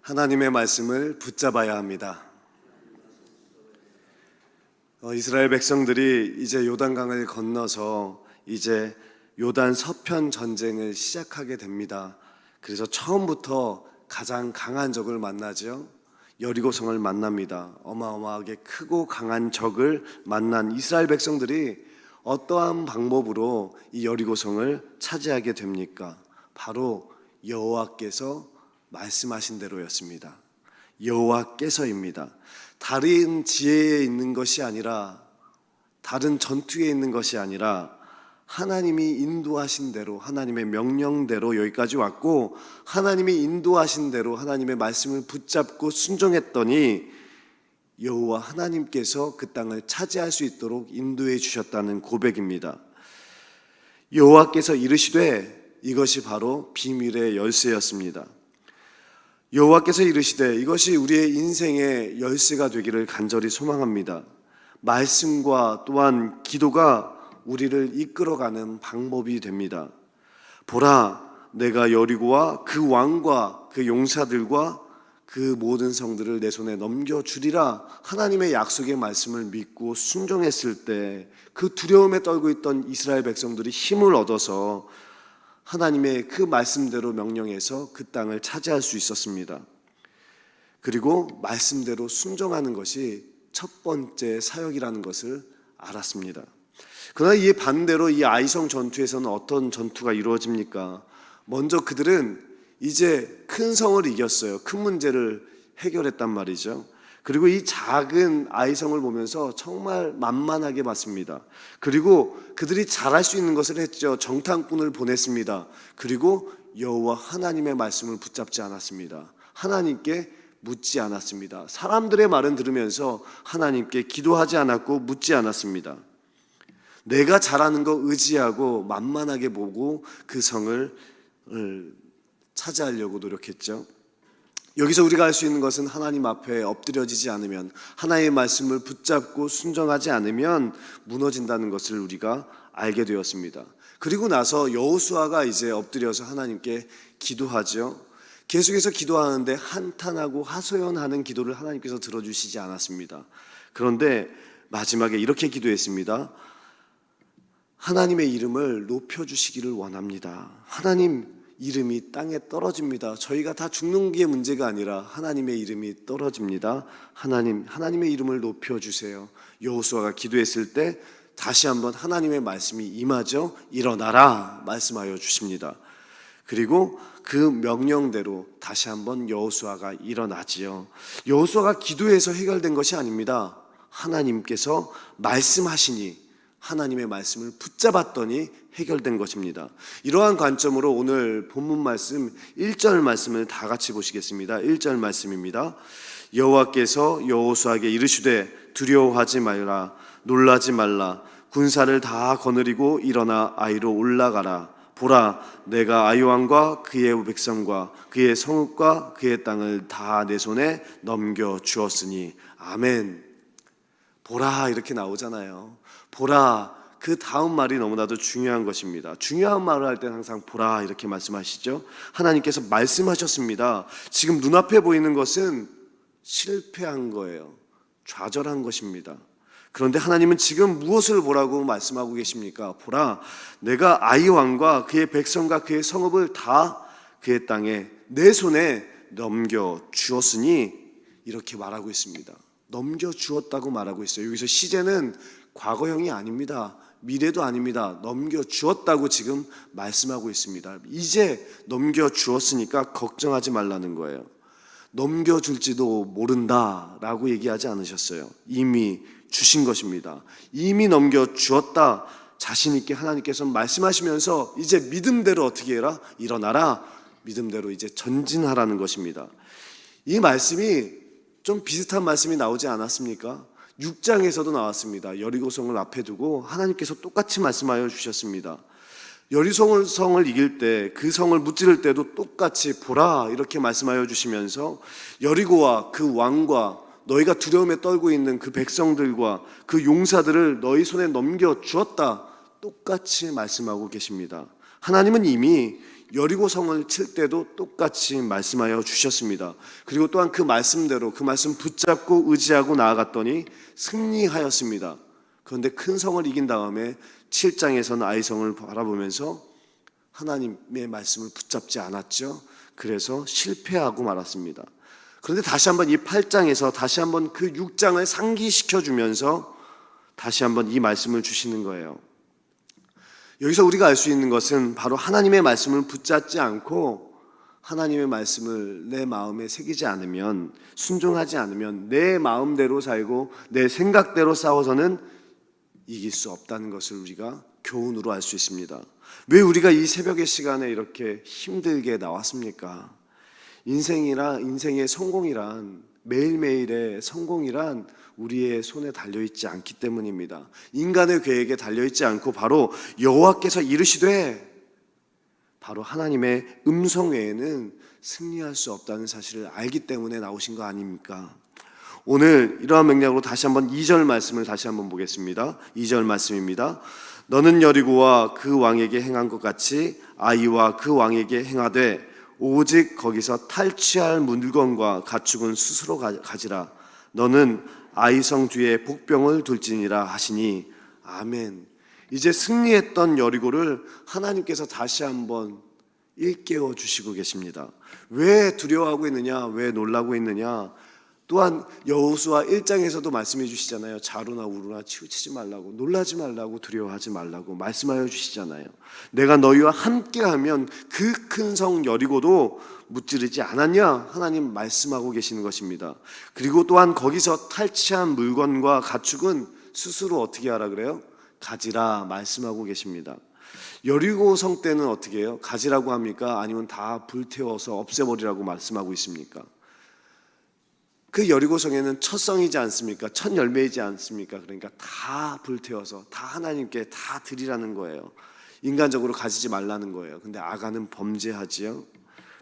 하나님의 말씀을 붙잡아야 합니다. 이스라엘 백성들이 이제 요단강을 건너서 이제 요단 서편 전쟁을 시작하게 됩니다. 그래서 처음부터 가장 강한 적을 만나죠. 여리고성을 만납니다. 어마어마하게 크고 강한 적을 만난 이스라엘 백성들이 어떠한 방법으로 이 여리고성을 차지하게 됩니까? 바로 여호와께서 말씀하신 대로였습니다. 여호와께서입니다. 다른 지혜에 있는 것이 아니라, 다른 전투에 있는 것이 아니라 하나님이 인도하신 대로, 하나님의 명령대로 여기까지 왔고, 하나님이 인도하신 대로 하나님의 말씀을 붙잡고 순종했더니 여호와 하나님께서 그 땅을 차지할 수 있도록 인도해 주셨다는 고백입니다. 여호와께서 이르시되, 이것이 바로 비밀의 열쇠였습니다. 여호와께서 이르시되, 이것이 우리의 인생의 열쇠가 되기를 간절히 소망합니다. 말씀과 또한 기도가 우리를 이끌어가는 방법이 됩니다. 보라, 내가 여리고와 그 왕과 그 용사들과 그 모든 성들을 내 손에 넘겨주리라. 하나님의 약속의 말씀을 믿고 순종했을 때 그 두려움에 떨고 있던 이스라엘 백성들이 힘을 얻어서 하나님의 그 말씀대로 명령해서 그 땅을 차지할 수 있었습니다. 그리고 말씀대로 순종하는 것이 첫 번째 사역이라는 것을 알았습니다. 그러나 이 반대로 이 아이성 전투에서는 어떤 전투가 이루어집니까? 먼저 그들은 이제 큰 성을 이겼어요. 큰 문제를 해결했단 말이죠. 그리고 이 작은 아이성을 보면서 정말 만만하게 봤습니다. 그리고 그들이 잘할 수 있는 것을 했죠. 정탐꾼을 보냈습니다. 그리고 여호와 하나님의 말씀을 붙잡지 않았습니다. 하나님께 묻지 않았습니다. 사람들의 말은 들으면서 하나님께 기도하지 않았고 묻지 않았습니다. 내가 잘하는 거 의지하고 만만하게 보고 그 성을 차지하려고 노력했죠. 여기서 우리가 알 수 있는 것은 하나님 앞에 엎드려지지 않으면, 하나님의 말씀을 붙잡고 순종하지 않으면 무너진다는 것을 우리가 알게 되었습니다. 그리고 나서 여호수아가 이제 엎드려서 하나님께 기도하죠. 계속해서 기도하는데 한탄하고 하소연하는 기도를 하나님께서 들어주시지 않았습니다. 그런데 마지막에 이렇게 기도했습니다. 하나님의 이름을 높여주시기를 원합니다. 하나님 이름이 땅에 떨어집니다. 저희가 다 죽는 게 문제가 아니라 하나님의 이름이 떨어집니다. 하나님의 이름을 높여주세요. 여호수아가 기도했을 때 다시 한번 하나님의 말씀이 임하죠. 일어나라 말씀하여 주십니다. 그리고 그 명령대로 다시 한번 여호수아가 일어나지요. 여호수아가 기도해서 해결된 것이 아닙니다. 하나님께서 말씀하시니 하나님의 말씀을 붙잡았더니 해결된 것입니다. 이러한 관점으로 오늘 본문 말씀 1절 말씀을 다 같이 보시겠습니다. 1절 말씀입니다. 여호와께서 여호수아에게 이르시되 두려워하지 말라, 놀라지 말라. 군사를 다 거느리고 일어나 아이로 올라가라. 보라, 내가 아이 왕과 그의 백성과 그의 성읍과 그의 땅을 다 내 손에 넘겨 주었으니. 아멘. 보라 이렇게 나오잖아요. 보라, 그 다음 말이 너무나도 중요한 것입니다. 중요한 말을 할 때는 항상 보라 이렇게 말씀하시죠. 하나님께서 말씀하셨습니다. 지금 눈앞에 보이는 것은 실패한 거예요. 좌절한 것입니다. 그런데 하나님은 지금 무엇을 보라고 말씀하고 계십니까? 보라, 내가 아이 왕과 그의 백성과 그의 성읍을 다 그의 땅에 내 손에 넘겨 주었으니, 이렇게 말하고 있습니다. 넘겨 주었다고 말하고 있어요. 여기서 시제는 과거형이 아닙니다. 미래도 아닙니다. 넘겨 주었다고 지금 말씀하고 있습니다. 이제 넘겨 주었으니까 걱정하지 말라는 거예요. 넘겨줄지도 모른다라고 얘기하지 않으셨어요. 이미 주신 것입니다. 이미 넘겨주었다. 자신 있게 하나님께서 말씀하시면서 이제 믿음대로 어떻게 해라? 일어나라. 믿음대로 이제 전진하라는 것입니다. 이 말씀이 좀 비슷한 말씀이 나오지 않았습니까? 6장에서도 나왔습니다. 여리고성을 앞에 두고 하나님께서 똑같이 말씀하여 주셨습니다. 여리고성을 이길 때, 그 성을 무찌를 때도 똑같이 보라 이렇게 말씀하여 주시면서 여리고와 그 왕과 너희가 두려움에 떨고 있는 그 백성들과 그 용사들을 너희 손에 넘겨 주었다 똑같이 말씀하고 계십니다. 하나님은 이미 여리고 성을 칠 때도 똑같이 말씀하여 주셨습니다. 그리고 또한 그 말씀대로 그 말씀 붙잡고 의지하고 나아갔더니 승리하였습니다. 그런데 큰 성을 이긴 다음에 7장에서는 아이성을 바라보면서 하나님의 말씀을 붙잡지 않았죠. 그래서 실패하고 말았습니다. 그런데 다시 한번 이 8장에서 다시 한번 그 6장을 상기시켜 주면서 다시 한번 이 말씀을 주시는 거예요. 여기서 우리가 알 수 있는 것은 바로 하나님의 말씀을 붙잡지 않고 하나님의 말씀을 내 마음에 새기지 않으면, 순종하지 않으면 내 마음대로 살고 내 생각대로 싸워서는 이길 수 없다는 것을 우리가 교훈으로 알 수 있습니다. 왜 우리가 이 새벽의 시간에 이렇게 힘들게 나왔습니까? 인생의 성공이란, 매일매일의 성공이란 우리의 손에 달려있지 않기 때문입니다. 인간의 계획에 달려있지 않고 바로 여호와께서 이르시되 바로 하나님의 음성 외에는 승리할 수 없다는 사실을 알기 때문에 나오신 거 아닙니까? 오늘 이러한 맥락으로 다시 한번 2절 말씀을 다시 한번 보겠습니다. 2절 말씀입니다. 너는 여리고와 그 왕에게 행한 것 같이 아이와 그 왕에게 행하되 오직 거기서 탈취할 물건과 가축은 스스로 가지라. 너는 아이성 뒤에 복병을 둘지니라 하시니 아멘. 이제 승리했던 여리고를 하나님께서 다시 한번 일깨워 주시고 계십니다. 왜 두려워하고 있느냐? 왜 놀라고 있느냐? 또한 여호수아 1장에서도 말씀해 주시잖아요. 자루나 우루나 치우치지 말라고, 놀라지 말라고, 두려워하지 말라고 말씀하여 주시잖아요. 내가 너희와 함께하면 그 큰 성 여리고도 무찌르지 않았냐? 하나님 말씀하고 계시는 것입니다. 그리고 또한 거기서 탈취한 물건과 가축은 스스로 어떻게 하라 그래요? 가지라 말씀하고 계십니다. 여리고 성 때는 어떻게 해요? 가지라고 합니까? 아니면 다 불태워서 없애버리라고 말씀하고 있습니까? 그 여리고성에는 첫 성이지 않습니까? 첫 열매이지 않습니까? 그러니까 다 불태워서 다 하나님께 다 드리라는 거예요. 인간적으로 가지지 말라는 거예요. 근데 아간은 범죄하지요.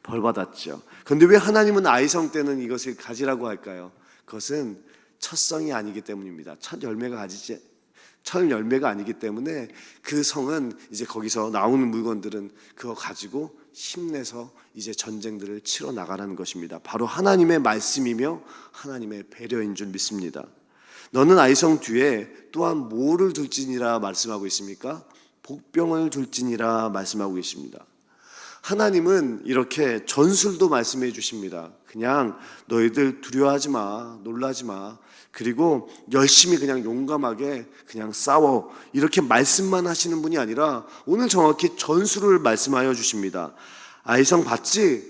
벌 받았죠. 그런데 왜 하나님은 아이성 때는 이것을 가지라고 할까요? 그것은 첫 성이 아니기 때문입니다. 첫 열매가 아니기 때문에 그 성은 이제 거기서 나오는 물건들은 그거 가지고 힘내서 이제 전쟁들을 치러 나가라는 것입니다. 바로 하나님의 말씀이며 하나님의 배려인 줄 믿습니다. 너는 아이성 뒤에 또한 뭐를 둘지니라 말씀하고 있습니까? 복병을 둘지니라 말씀하고 계십니다. 하나님은 이렇게 전술도 말씀해 주십니다. 그냥 너희들 두려워하지 마, 놀라지 마. 그리고 열심히 그냥 용감하게 그냥 싸워. 이렇게 말씀만 하시는 분이 아니라 오늘 정확히 전술을 말씀하여 주십니다. 아이성 봤지?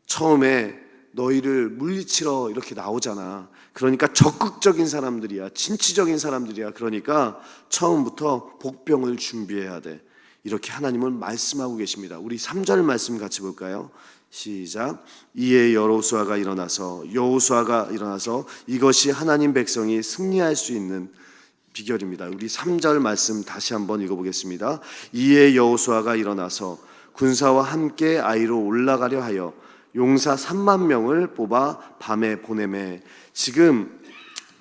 처음에 너희를 물리치러 이렇게 나오잖아. 그러니까 적극적인 사람들이야. 진취적인 사람들이야. 그러니까 처음부터 복병을 준비해야 돼. 이렇게 하나님은 말씀하고 계십니다. 우리 3절 말씀 같이 볼까요? 시작. 이에 여호수아가 일어나서 이것이 하나님 백성이 승리할 수 있는 비결입니다. 우리 3절 말씀 다시 한번 읽어보겠습니다. 이에 여호수아가 일어나서 군사와 함께 아이로 올라가려 하여 용사 3만 명을 뽑아 밤에 보내매. 지금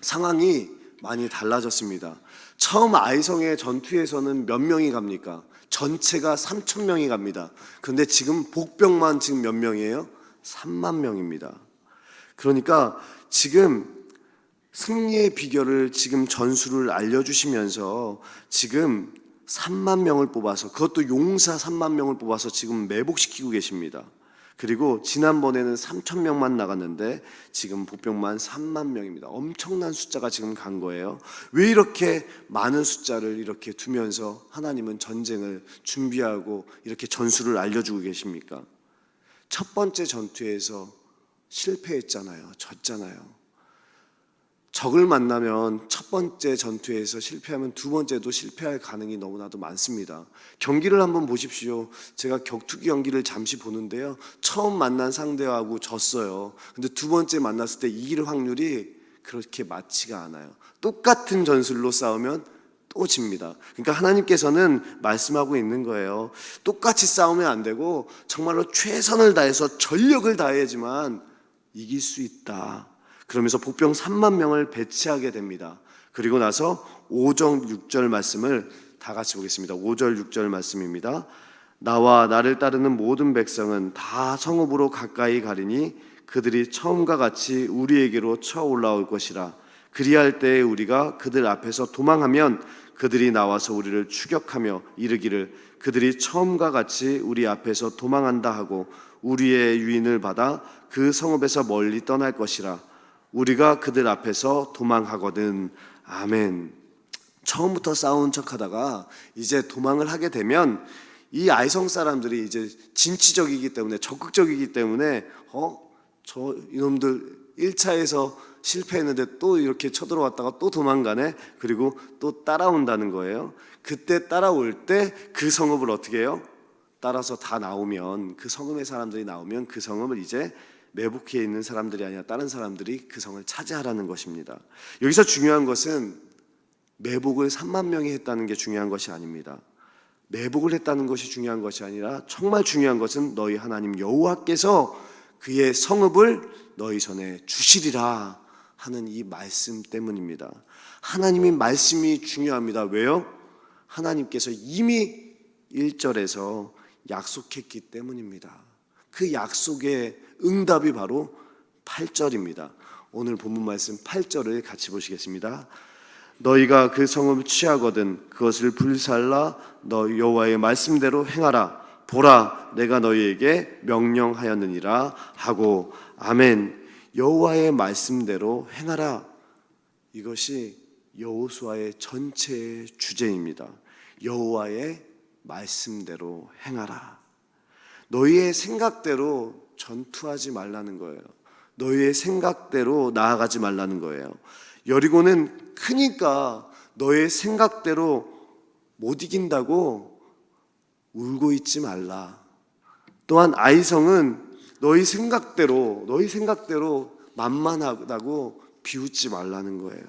상황이 많이 달라졌습니다. 처음 아이성의 전투에서는 몇 명이 갑니까? 전체가 3천 명이 갑니다. 그런데 지금 복병만 지금 몇 명이에요? 3만 명입니다. 그러니까 지금 승리의 비결을 지금 전술을 알려주시면서 지금 3만 명을 뽑아서, 그것도 용사 3만 명을 뽑아서 지금 매복시키고 계십니다. 그리고 지난번에는 3천 명만 나갔는데 지금 복병만 3만 명입니다. 엄청난 숫자가 지금 간 거예요. 왜 이렇게 많은 숫자를 이렇게 두면서 하나님은 전쟁을 준비하고 이렇게 전술을 알려주고 계십니까? 첫 번째 전투에서 실패했잖아요. 졌잖아요. 적을 만나면 첫 번째 전투에서 실패하면 두 번째도 실패할 가능이 너무나도 많습니다. 경기를 한번 보십시오. 제가 격투기 경기를 잠시 보는데요. 처음 만난 상대하고 졌어요. 근데 두 번째 만났을 때 이길 확률이 그렇게 많지가 않아요. 똑같은 전술로 싸우면 또 집니다. 그러니까 하나님께서는 말씀하고 있는 거예요. 똑같이 싸우면 안 되고 정말로 최선을 다해서 전력을 다해야지만 이길 수 있다. 그러면서 복병 3만 명을 배치하게 됩니다. 그리고 나서 5절 6절 말씀을 다 같이 보겠습니다. 5절 6절 말씀입니다. 나와 나를 따르는 모든 백성은 다 성읍으로 가까이 가리니 그들이 처음과 같이 우리에게로 쳐 올라올 것이라. 그리할 때에 우리가 그들 앞에서 도망하면 그들이 나와서 우리를 추격하며 이르기를 그들이 처음과 같이 우리 앞에서 도망한다 하고 우리의 유인을 받아 그 성읍에서 멀리 떠날 것이라. 우리가 그들 앞에서 도망하거든. 아멘. 처음부터 싸운 척하다가 이제 도망을 하게 되면 이 아이성 사람들이 이제 진취적이기 때문에, 적극적이기 때문에 저 이놈들 1차에서 실패했는데 또 이렇게 쳐들어왔다가 또 도망가네. 그리고 또 따라온다는 거예요. 그때 따라올 때 그 성읍을 어떻게 해요? 따라서 다 나오면, 그 성읍의 사람들이 나오면 그 성읍을 이제 매복해 있는 사람들이 아니라 다른 사람들이 그 성을 차지하라는 것입니다. 여기서 중요한 것은 매복을 3만 명이 했다는 게 중요한 것이 아닙니다. 매복을 했다는 것이 중요한 것이 아니라 정말 중요한 것은 너희 하나님 여호와께서 그의 성읍을 너희 손에 주시리라 하는 이 말씀 때문입니다. 하나님의 말씀이 중요합니다. 왜요? 하나님께서 이미 1절에서 약속했기 때문입니다. 그 약속의 응답이 바로 8절입니다. 오늘 본문 말씀 8절을 같이 보시겠습니다. 너희가 그 성읍을 취하거든 그것을 불살라 너 여호와의 말씀대로 행하라. 보라 내가 너희에게 명령하였느니라 하고. 아멘. 여호와의 말씀대로 행하라. 이것이 여호수아의 전체의 주제입니다. 여호와의 말씀대로 행하라. 너희의 생각대로 전투하지 말라는 거예요. 너희의 생각대로 나아가지 말라는 거예요. 여리고는 크니까 너의 생각대로 못 이긴다고 울고 있지 말라. 또한 아이성은 너희 생각대로 만만하다고 비웃지 말라는 거예요.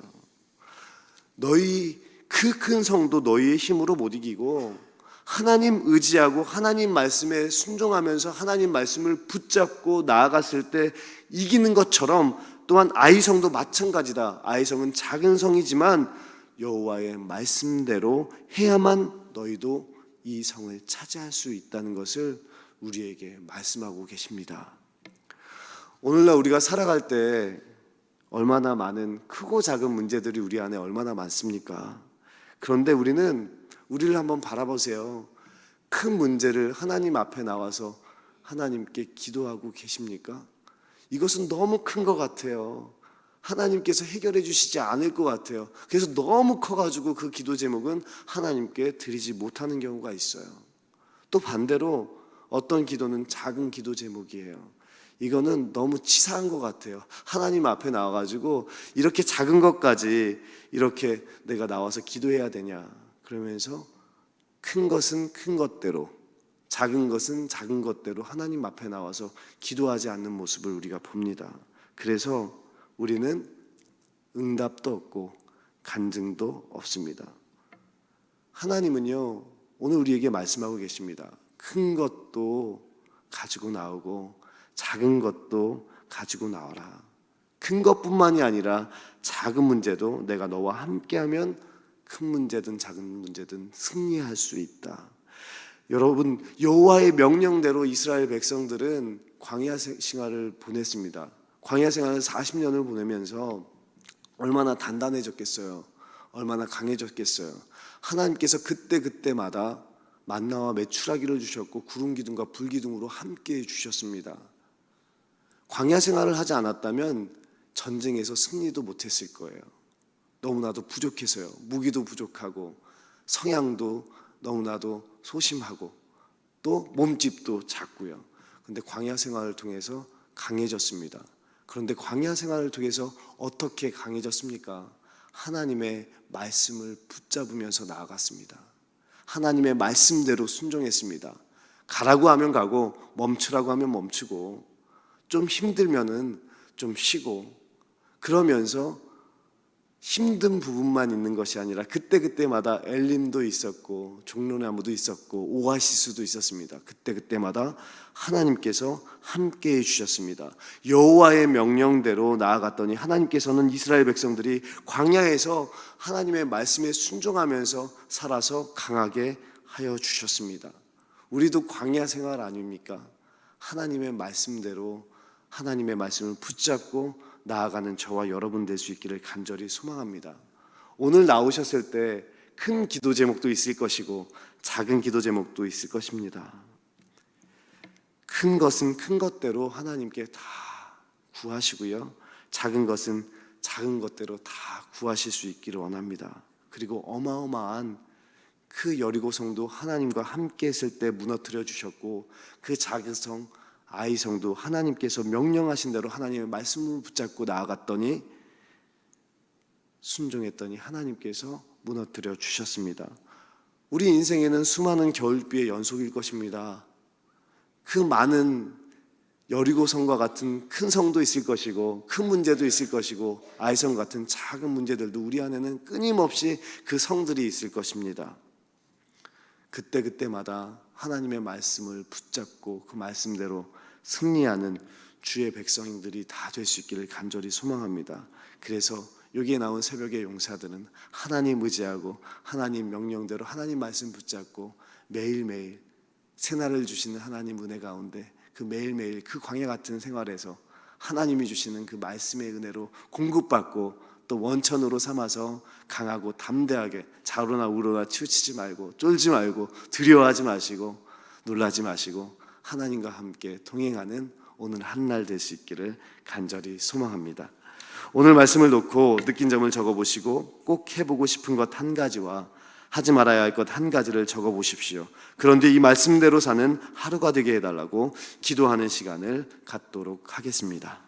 너희 그 큰 성도 너희의 힘으로 못 이기고 하나님 의지하고 하나님 말씀에 순종하면서 하나님 말씀을 붙잡고 나아갔을 때 이기는 것처럼 또한 아이성도 마찬가지다. 아이성은 작은 성이지만 여호와의 말씀대로 해야만 너희도 이 성을 차지할 수 있다는 것을 우리에게 말씀하고 계십니다. 오늘날 우리가 살아갈 때 얼마나 많은 크고 작은 문제들이 우리 안에 얼마나 많습니까? 그런데 우리를 한번 바라보세요. 큰 문제를 하나님 앞에 나와서 하나님께 기도하고 계십니까? 이것은 너무 큰 것 같아요. 하나님께서 해결해 주시지 않을 것 같아요. 그래서 너무 커가지고 그 기도 제목은 하나님께 드리지 못하는 경우가 있어요. 또 반대로 어떤 기도는 작은 기도 제목이에요. 이거는 너무 치사한 것 같아요. 하나님 앞에 나와가지고 이렇게 작은 것까지 이렇게 내가 나와서 기도해야 되냐. 그러면서 큰 것은 큰 것대로, 작은 것은 작은 것대로 하나님 앞에 나와서 기도하지 않는 모습을 우리가 봅니다. 그래서 우리는 응답도 없고 간증도 없습니다. 하나님은요, 오늘 우리에게 말씀하고 계십니다. 큰 것도 가지고 나오고 작은 것도 가지고 나와라. 큰 것뿐만이 아니라 작은 문제도 내가 너와 함께하면 큰 문제든 작은 문제든 승리할 수 있다. 여러분, 여호와의 명령대로 이스라엘 백성들은 광야 생활을 보냈습니다. 광야 생활을 40년을 보내면서 얼마나 단단해졌겠어요. 얼마나 강해졌겠어요. 하나님께서 그때마다 만나와 메추라기를 주셨고 구름 기둥과 불 기둥으로 함께해 주셨습니다. 광야 생활을 하지 않았다면 전쟁에서 승리도 못했을 거예요. 너무나도 부족해서요. 무기도 부족하고 성향도 너무나도 소심하고 또 몸집도 작고요. 그런데 광야 생활을 통해서 강해졌습니다. 그런데 광야 생활을 통해서 어떻게 강해졌습니까? 하나님의 말씀을 붙잡으면서 나아갔습니다. 하나님의 말씀대로 순종했습니다. 가라고 하면 가고 멈추라고 하면 멈추고 좀 힘들면은 좀 쉬고 그러면서 힘든 부분만 있는 것이 아니라 그때마다 엘림도 있었고 종려나무도 있었고 오아시스도 있었습니다. 그때마다 하나님께서 함께해 주셨습니다. 여호와의 명령대로 나아갔더니 하나님께서는 이스라엘 백성들이 광야에서 하나님의 말씀에 순종하면서 살아서 강하게 하여 주셨습니다. 우리도 광야 생활 아닙니까? 하나님의 말씀대로 하나님의 말씀을 붙잡고 나아가는 저와 여러분 될 수 있기를 간절히 소망합니다. 오늘 나오셨을 때 큰 기도 제목도 있을 것이고 작은 기도 제목도 있을 것입니다. 큰 것은 큰 것대로 하나님께 다 구하시고요, 작은 것은 작은 것대로 다 구하실 수 있기를 원합니다. 그리고 어마어마한 그 여리고 성도 하나님과 함께 했을 때 무너뜨려 주셨고, 그 작은 성 아이 성도 하나님께서 명령하신 대로 하나님의 말씀을 붙잡고 나아갔더니, 순종했더니 하나님께서 무너뜨려 주셨습니다. 우리 인생에는 수많은 겨울비의 연속일 것입니다. 그 많은 여리고성과 같은 큰 성도 있을 것이고, 큰 문제도 있을 것이고, 아이성 같은 작은 문제들도 우리 안에는 끊임없이 그 성들이 있을 것입니다. 그때마다 하나님의 말씀을 붙잡고 그 말씀대로 승리하는 주의 백성들이 다 될 수 있기를 간절히 소망합니다. 그래서 여기에 나온 새벽의 용사들은 하나님 의지하고 하나님 명령대로 하나님 말씀 붙잡고 매일매일 새날을 주시는 하나님 은혜 가운데 그 매일매일 그 광야 같은 생활에서 하나님이 주시는 그 말씀의 은혜로 공급받고 또 원천으로 삼아서 강하고 담대하게 좌로나 우로나 치우치지 말고 쫄지 말고 두려워하지 마시고 놀라지 마시고 하나님과 함께 동행하는 오늘 한날 될 수 있기를 간절히 소망합니다. 오늘 말씀을 놓고 느낀 점을 적어보시고 꼭 해보고 싶은 것 한 가지와 하지 말아야 할 것 한 가지를 적어보십시오. 그런데 이 말씀대로 사는 하루가 되게 해달라고 기도하는 시간을 갖도록 하겠습니다.